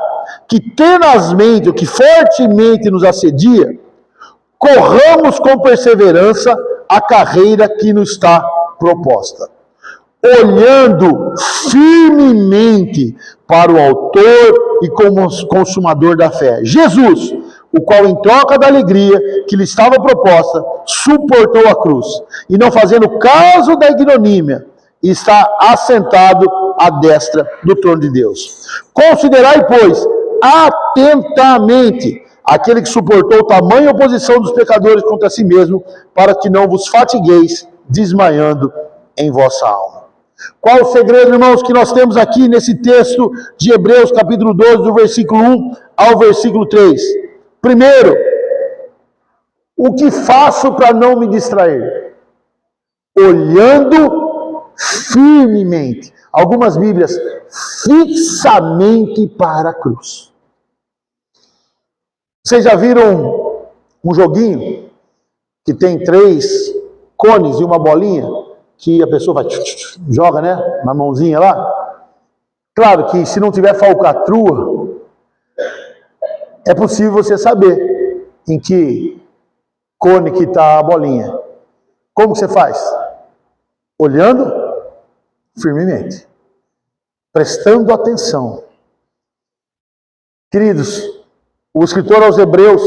que tenazmente, que fortemente nos assedia, corramos com perseverança a carreira que nos está proposta, olhando firmemente para o autor e consumador da fé, Jesus, o qual em troca da alegria que lhe estava proposta, suportou a cruz, e não fazendo caso da ignomínia, está assentado à destra do trono de Deus. Considerai, pois, atentamente aquele que suportou tamanha oposição dos pecadores contra si mesmo, para que não vos fatigueis, desmaiando em vossa alma. Qual o segredo, irmãos, que nós temos aqui nesse texto de Hebreus, capítulo 12, do versículo 1 ao versículo 3? Primeiro, o que faço para não me distrair? Olhando firmemente. Algumas Bíblias, fixamente para a cruz. Vocês já viram um joguinho que tem 3 cones e uma bolinha? Que a pessoa vai, joga, né, na mãozinha lá. Claro que se não tiver falcatrua, é possível você saber em que cone que está a bolinha. Como que você faz? Olhando firmemente, prestando atenção. Queridos, o escritor aos Hebreus,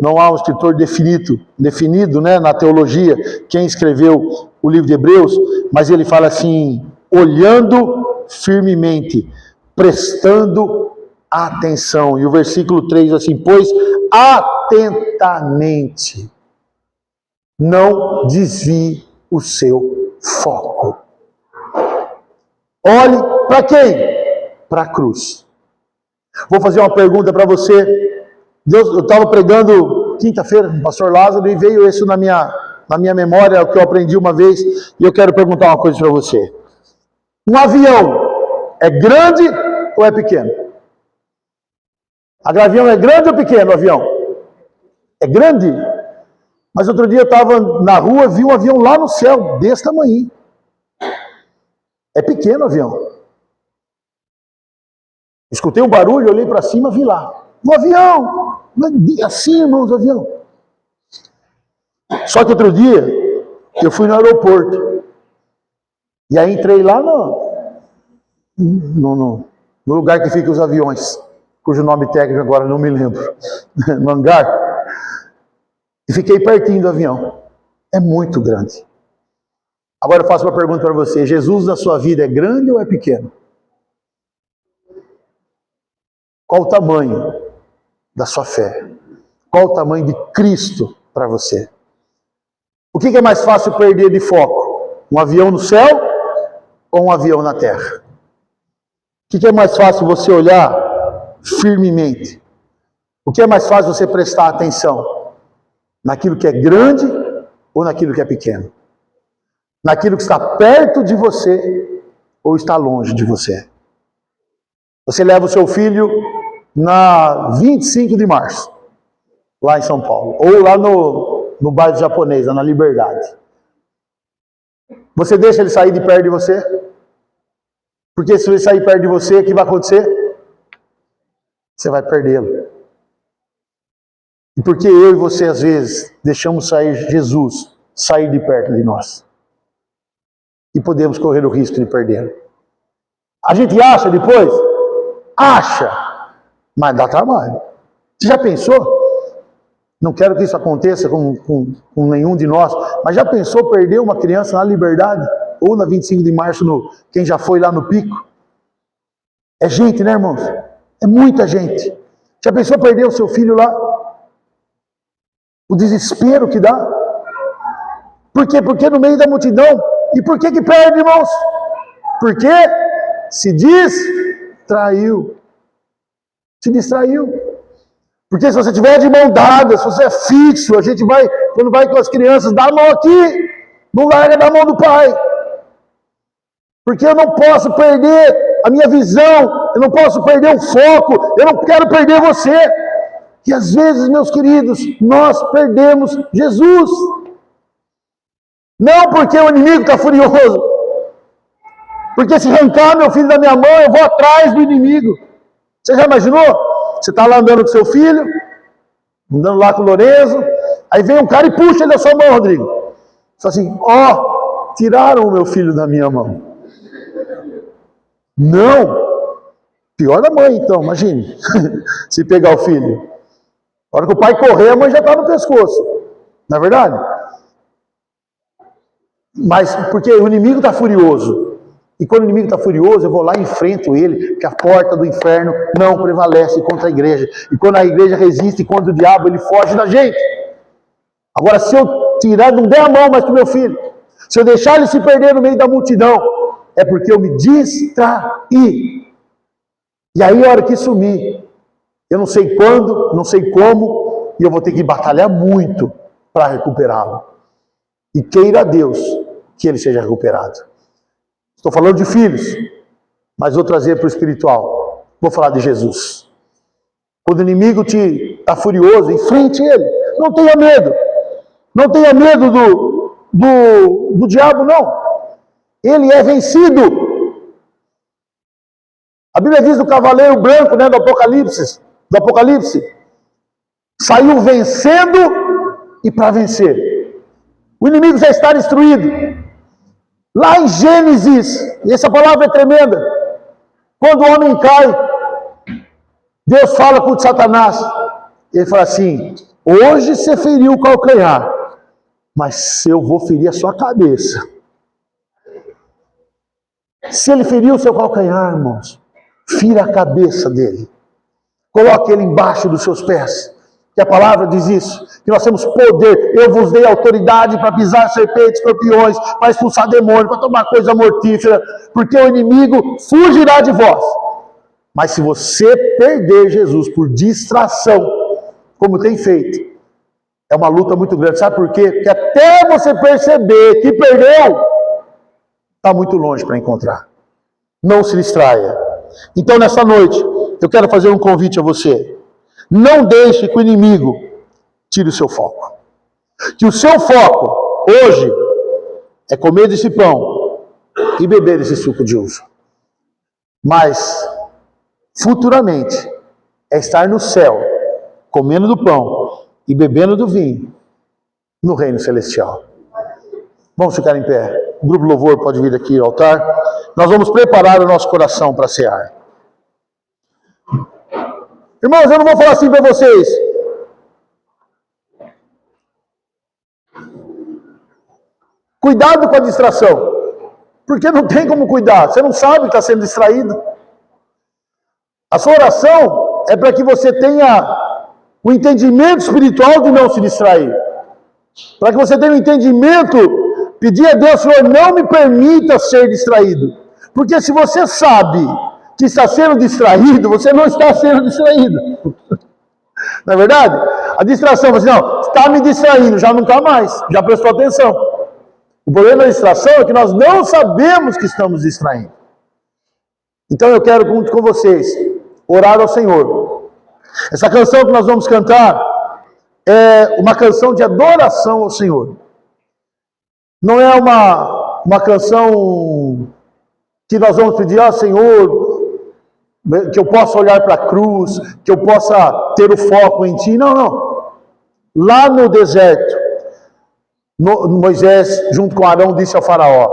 não há um escritor definido, né, na teologia, quem escreveu o livro de Hebreus, mas ele fala assim, olhando firmemente, prestando atenção. E o versículo 3 assim, pois atentamente não desvie o seu foco. Olhe para quem? Para a cruz. Vou fazer uma pergunta para você. Eu estava pregando quinta-feira com o pastor Lázaro e veio isso na minha memória, o que eu aprendi uma vez, e eu quero perguntar uma coisa para você. Um avião é grande ou é pequeno? O avião é grande ou pequeno, o avião? É grande. Mas outro dia eu estava na rua, vi um avião lá no céu, desse tamanho. É pequeno o avião. Escutei um barulho, olhei para cima, vi lá. Um avião! Assim, irmãos, o avião. Só que outro dia, eu fui no aeroporto. E aí entrei lá no lugar que ficam os aviões, cujo nome técnico agora não me lembro. No hangar. E fiquei pertinho do avião. É muito grande. Agora eu faço uma pergunta para você. Jesus na sua vida é grande ou é pequeno? Qual o tamanho da sua fé? Qual o tamanho de Cristo para você? O que é mais fácil perder de foco? Um avião no céu ou um avião na terra? O que é mais fácil você olhar firmemente? O que é mais fácil você prestar atenção? Naquilo que é grande ou naquilo que é pequeno? Naquilo que está perto de você ou está longe de você? Você leva o seu filho na 25 de março, lá em São Paulo, ou lá no bairro japonês, na Liberdade. Você deixa ele sair de perto de você? Porque se ele sair perto de você, o que vai acontecer? Você vai perdê-lo. E porque eu e você, às vezes, deixamos Jesus sair de perto de nós. E podemos correr o risco de perdê-lo. A gente acha depois? Acha, mas dá trabalho. Você já pensou? Não quero que isso aconteça com nenhum de nós, mas já pensou perder uma criança na Liberdade? Ou na 25 de março, quem já foi lá no Pico? É gente, né, irmãos? É muita gente. Já pensou perder o seu filho lá? O desespero que dá? Por quê? Porque no meio da multidão. E por que perde, irmãos? Porque se distraiu. Se distraiu. Porque se você tiver de mão dada, se você é fixo, a gente vai, quando vai com as crianças, dá a mão aqui, não larga da mão do pai. Porque eu não posso perder a minha visão, eu não posso perder o foco, eu não quero perder você. E às vezes, meus queridos, nós perdemos Jesus. Não porque o inimigo está furioso. Porque se arrancar meu filho da minha mão, eu vou atrás do inimigo. Você já imaginou? Você está lá andando com seu filho, andando lá com o Lorenzo, aí vem um cara e puxa ele da sua mão, Rodrigo. Só assim, tiraram o meu filho da minha mão. Não! Pior da mãe, então, imagine. Se pegar o filho. A hora que o pai correr, a mãe já está no pescoço. Não é verdade? Mas porque o inimigo está furioso. E quando o inimigo está furioso, eu vou lá e enfrento ele, porque a porta do inferno não prevalece contra a igreja. E quando a igreja resiste contra o diabo, ele foge da gente. Agora, se eu tirar, não der a mão mais para o meu filho, se eu deixar ele se perder no meio da multidão, é porque eu me distraí. E aí, a hora que sumir, eu não sei quando, não sei como, e eu vou ter que batalhar muito para recuperá-lo. E queira a Deus que ele seja recuperado. Estou falando de filhos, mas vou trazer para o espiritual. Vou falar de Jesus. Quando o inimigo está furioso, enfrente ele. Não tenha medo. Não tenha medo do diabo, não. Ele é vencido. A Bíblia diz do cavaleiro branco, né, do Apocalipse, saiu vencendo e para vencer. O inimigo já está destruído. Lá em Gênesis, e essa palavra é tremenda, quando o homem cai, Deus fala com Satanás, ele fala assim, hoje você feriu o calcanhar, mas eu vou ferir a sua cabeça. Se ele feriu o seu calcanhar, irmãos, fira a cabeça dele. Coloque ele embaixo dos seus pés. Que a palavra diz isso. Que nós temos poder. Eu vos dei autoridade para pisar serpentes, escorpiões, para expulsar demônios, para tomar coisa mortífera. Porque o inimigo fugirá de vós. Mas se você perder Jesus por distração, como tem feito, é uma luta muito grande. Sabe por quê? Porque até você perceber que perdeu, está muito longe para encontrar. Não se distraia. Então, nessa noite, eu quero fazer um convite a você. Não deixe que o inimigo tire o seu foco. Que o seu foco, hoje, é comer desse pão e beber desse suco de uva. Mas, futuramente, é estar no céu, comendo do pão e bebendo do vinho, no reino celestial. Vamos ficar em pé. O grupo Louvor pode vir aqui ao altar. Nós vamos preparar o nosso coração para cear. Irmãos, eu não vou falar assim para vocês. Cuidado com a distração. Porque não tem como cuidar. Você não sabe que está sendo distraído. A sua oração é para que você tenha o entendimento espiritual de não se distrair. Para que você tenha o entendimento, pedir a Deus, Senhor, não me permita ser distraído. Porque se você sabe que está sendo distraído, você não está sendo distraído. Não é verdade? A distração, você não, está me distraindo, já não está mais, já prestou atenção. O problema da distração é que nós não sabemos que estamos distraindo. Então eu quero junto com vocês orar ao Senhor. Essa canção que nós vamos cantar é uma canção de adoração ao Senhor. Não é uma canção que nós vamos pedir, Senhor, que eu possa olhar para a cruz, que eu possa ter o foco em Ti. Não, não. Lá no deserto, Moisés, junto com Arão, disse ao faraó,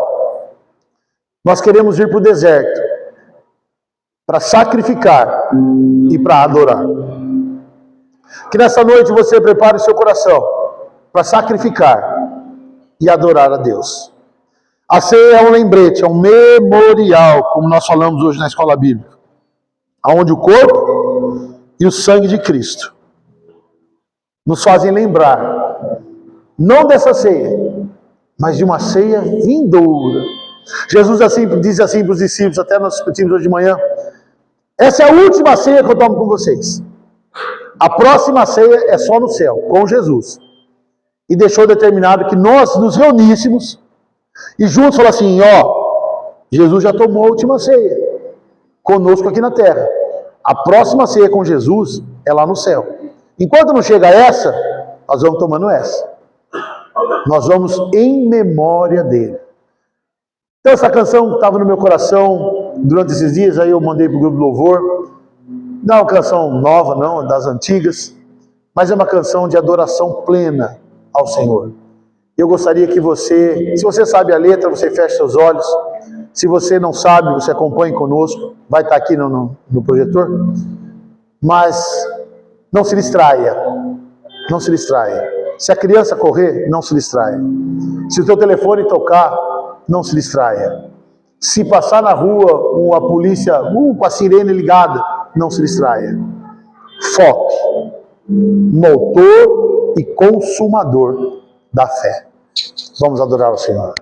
nós queremos ir para o deserto para sacrificar e para adorar. Que nessa noite você prepare o seu coração para sacrificar e adorar a Deus. A ceia é um lembrete, é um memorial, como nós falamos hoje na escola bíblica, onde o corpo e o sangue de Cristo nos fazem lembrar, não dessa ceia, mas de uma ceia vindoura. Jesus diz assim para os discípulos, até nós discutimos hoje de manhã, essa é a última ceia que eu tomo com vocês. A próxima ceia é só no céu, com Jesus. E deixou determinado que nós nos reuníssemos e juntos falou assim, Jesus já tomou a última ceia conosco aqui na terra. A próxima ceia com Jesus é lá no céu. Enquanto não chega essa, nós vamos tomando essa. Nós vamos em memória dele. Então essa canção estava no meu coração durante esses dias, aí eu mandei para o grupo Louvor. Não é uma canção nova, não, é das antigas, mas é uma canção de adoração plena ao Senhor. Eu gostaria que você, se você sabe a letra, você feche seus olhos. Se você não sabe, você acompanhe conosco. Vai estar aqui no projetor. Mas não se distraia. Não se distraia. Se a criança correr, não se distraia. Se o teu telefone tocar, não se distraia. Se passar na rua, a polícia, com a sirene ligada, não se distraia. Foque no autor e consumador da fé. Vamos adorar o Senhor.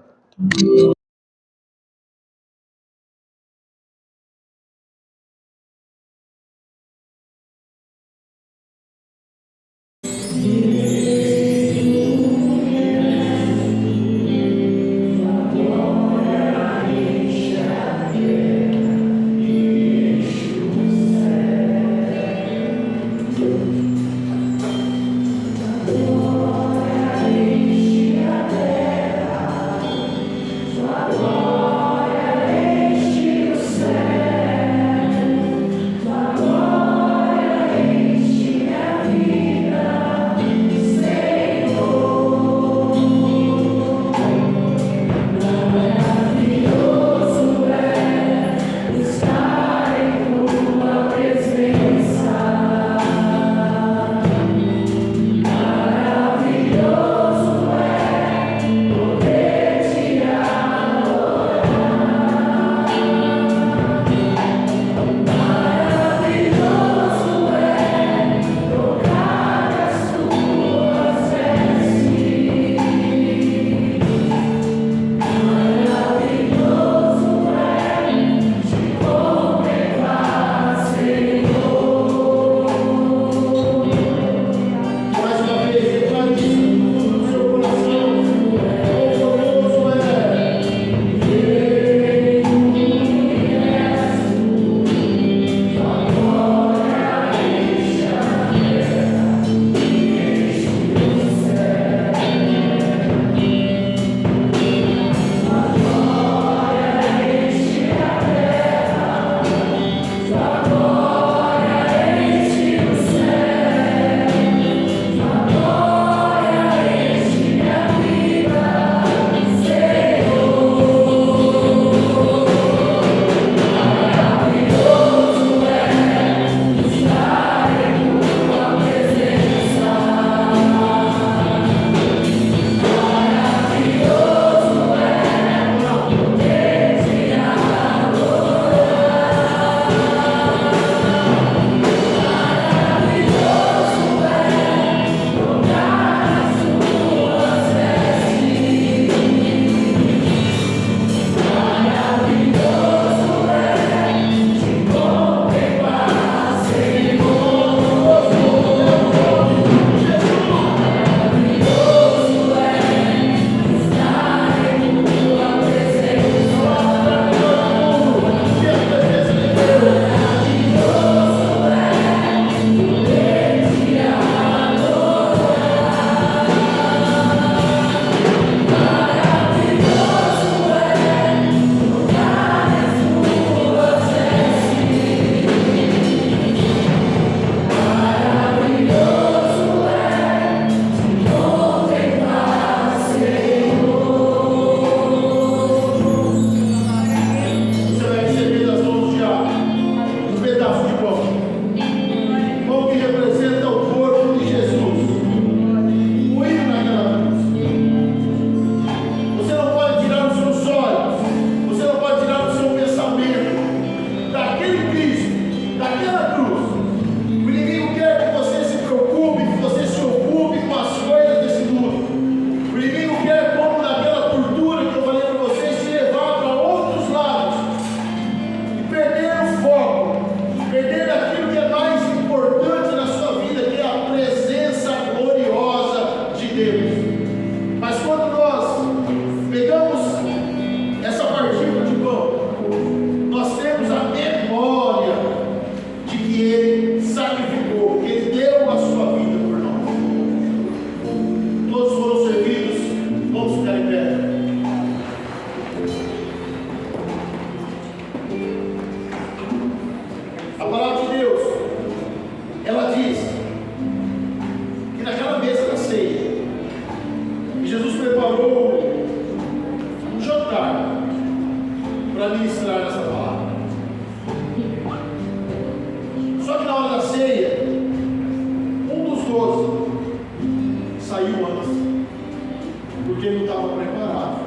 porque ele não estava preparado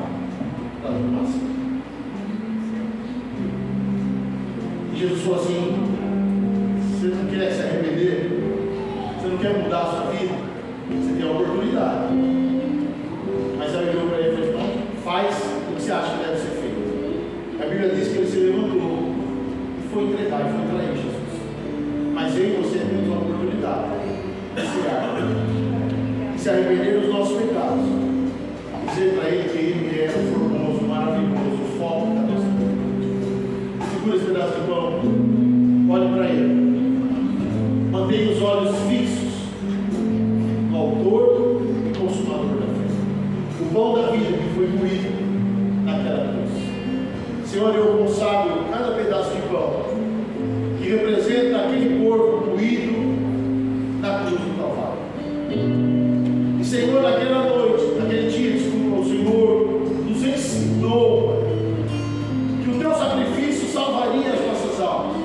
para a dominação. Jesus falou assim: você não quer se arrepender? Você não quer mudar a sua vida? Você tem a oportunidade. Mas aí olhou para ele e falou: faz o que você acha que deve ser feito. A Bíblia diz que ele se levantou e foi entregar, e foi trair Jesus. Mas eu e você temos a oportunidade de se arrepender dos nossos pecados, dizer para ele que ele é o formoso, maravilhoso, o foco da nossa vida. Segura esse pedaço de pão, olhe para ele, mantenha os olhos fixos no autor e consumador da fé. O pão da vida que foi moído naquela cruz. Senhor, eu consagro cada pedaço de pão que representa aquele corpo moído na cruz do Calvário. E Senhor, naquela noite, naquele dia, desculpa, o Senhor nos ensinou que o teu sacrifício salvaria as nossas almas.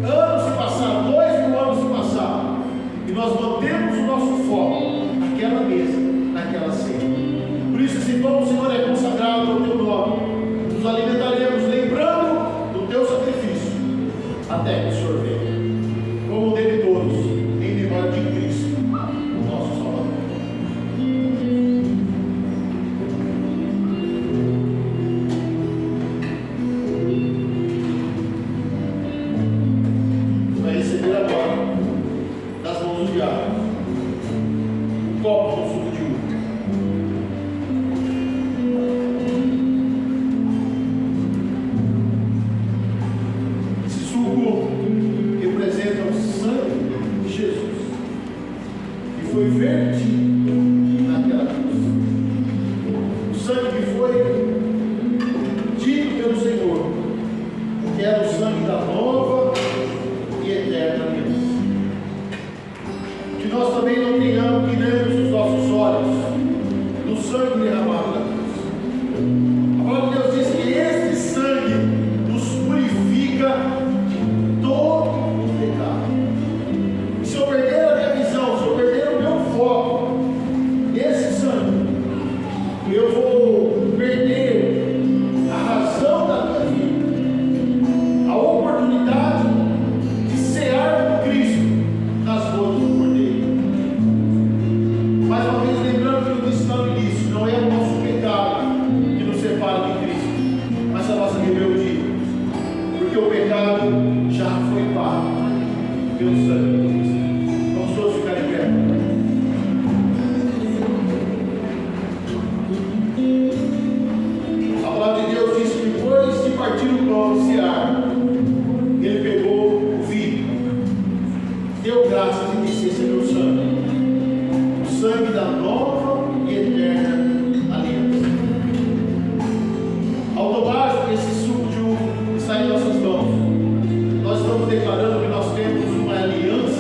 Anos se passaram, 2000 anos se passaram, e nós mantemos o nosso foco naquela mesa, naquela ceia. Por isso esse pão, Senhor, é consagrado ao teu nome. Nos alimentaremos lembrando do teu sacrifício, até que o Senhor venha. Como dele todos, em memória de Cristo, nosso Salvador. Vai receber agora, das mãos do diabo, um copo com suco de uva. Esse suco representa o sangue de Jesus, que foi vertido naquela cruz. O sangue que foi dito pelo Senhor, que era o sangue da nova e eterna aliança. Que nós também não tenhamos, que nemos os nossos olhos no sangue derramado da cruz. A palavra de Deus diz que este sangue nos purifica de todo o pecado. E se eu perder a minha visão, se eu perder o meu foco, esse sangue, eu vou perder a razão da minha vida, a oportunidade de cear com Cristo nas bodas do Cordeiro. Mais uma vez, lembrando que eu disse no início, não é o nosso pecado que nos separa de Cristo, mas a nossa rebeldia, porque o pecado já foi pago pelo sangue de Cristo. Vamos todos ficar em pé. A palavra de Deus diz que depois de partir o pão e cear, ele pegou o vinho, deu graças e disse: esse é meu sangue, o sangue da nova e eterna aliança. Ao tomar esse suco de uva que está em nossas mãos, nós estamos declarando que nós temos uma aliança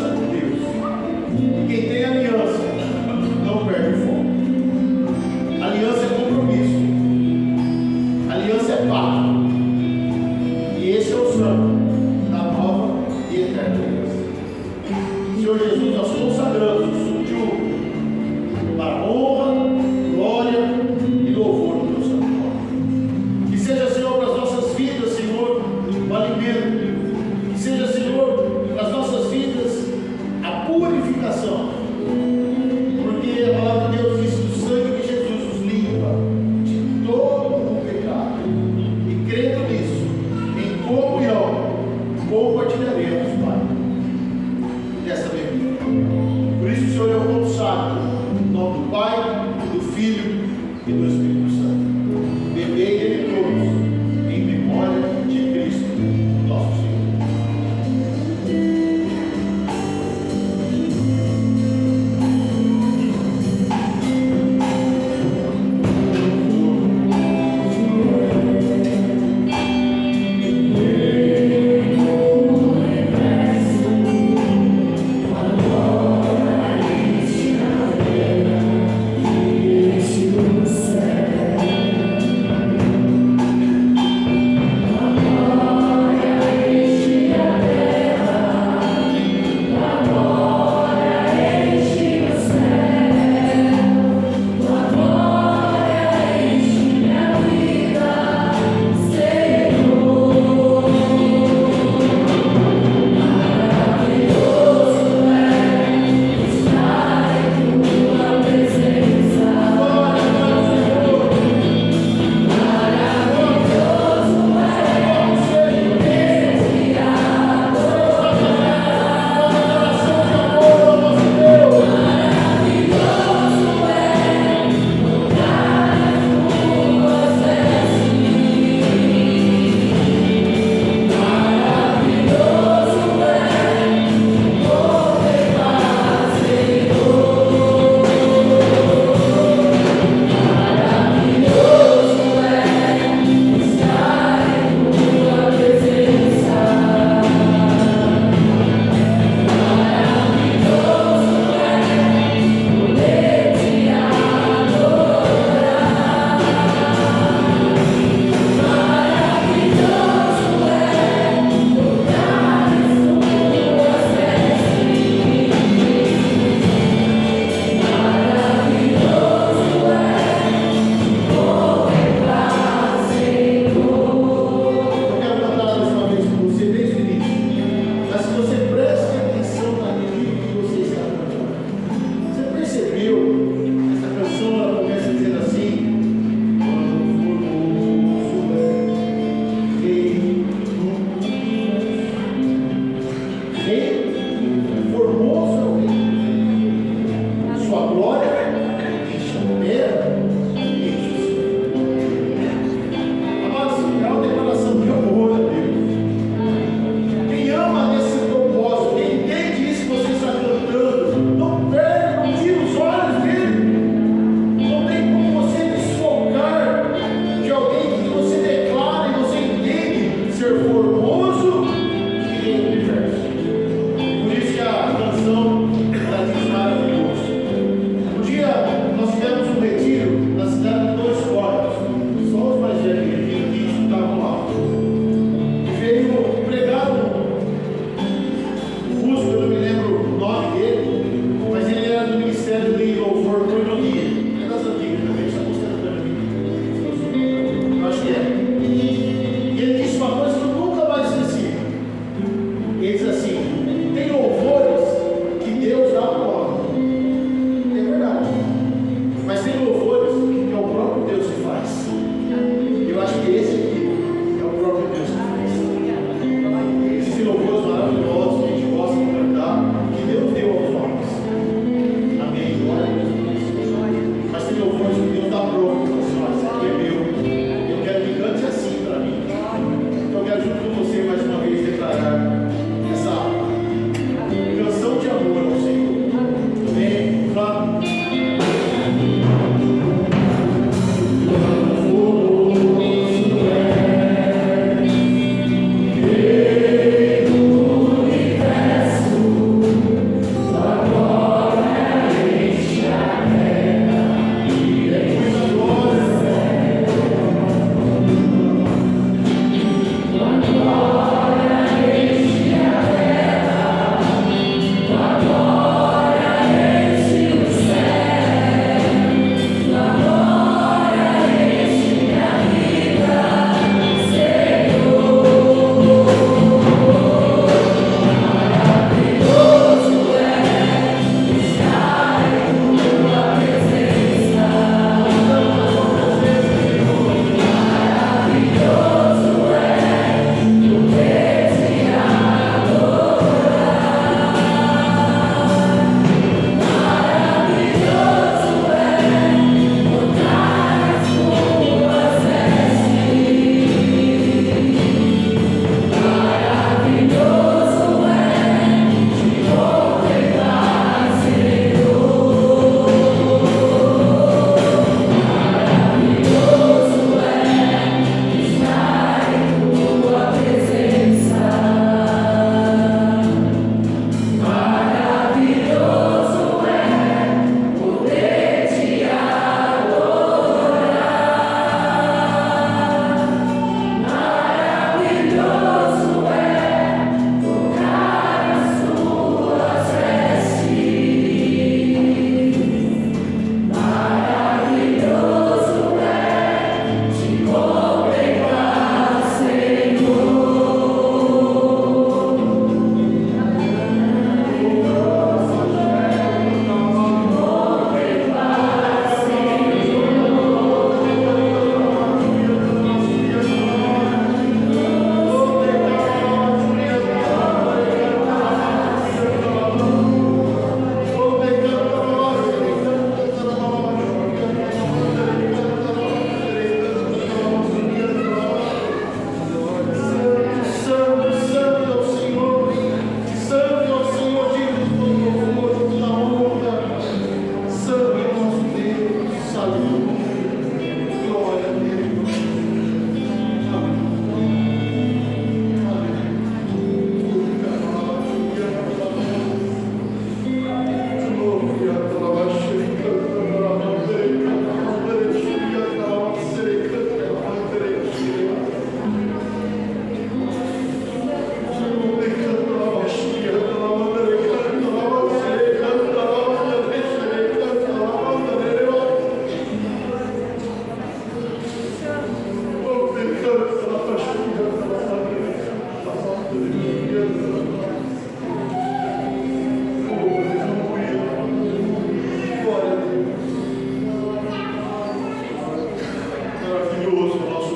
maravilhoso no nosso